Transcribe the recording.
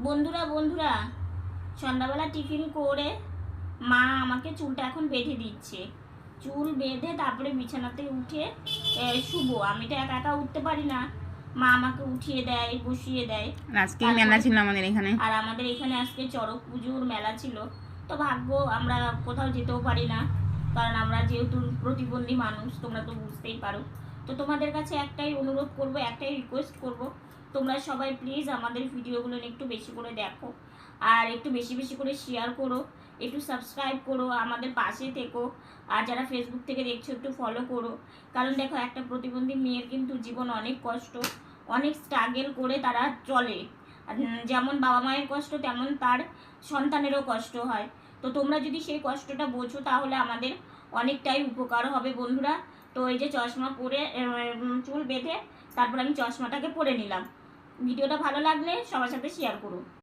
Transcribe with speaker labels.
Speaker 1: বন্ধুরা বন্ধুরা সন্ধ্যাবেলা টিফিন করে মা আমাকে চুলটা এখন বেঁধে দিচ্ছে। চুল বেঁধে তারপরে বিছানাতে উঠে শুবো। আমি তো একা একা উঠতে পারি না, মা আমাকে উঠিয়ে দেয়, বসিয়ে দেয়।
Speaker 2: আজকে মেলা ছিল আমাদের এখানে,
Speaker 1: আর আমাদের এখানে আজকে চড়ক পুজোর মেলা ছিল। তো ভাগ্য আমরা কোথাও যেতেও পারি না, কারণ আমরা যেহেতু প্রতিবন্ধী মানুষ, তোমরা তো বুঝতেই পারো। তো তোমাদের কাছে একটাই অনুরোধ করব, একটাই রিকোয়েস্ট করব, তোমরা সবাই প্লিজ আমাদের ভিডিওগুলো একটু বেশি করে দেখো, আর একটু বেশি বেশি করে শেয়ার করো, একটু সাবস্ক্রাইব করো, আমাদের পাশে থেকো। আর যারা ফেসবুক থেকে দেখছো একটু ফলো করো। কারণ দেখো, একটা প্রতিবন্ধী মেয়ের কিন্তু জীবন অনেক কষ্ট, অনেক স্ট্রাগল করে তারা চলে। যেমন বাবা মায়ের কষ্ট, তেমন তার সন্তানেরও কষ্ট হয়। তো তোমরা যদি সেই কষ্টটা বোঝো তাহলে আমাদের অনেকটাই উপকার হবে বন্ধুরা। তো এই যে চশমা পরে চুল বেঁধে তারপর আমি চশমাটাকে পরে নিলাম। ভিডিওটা ভালো লাগলে সবার সাথে শেয়ার করো।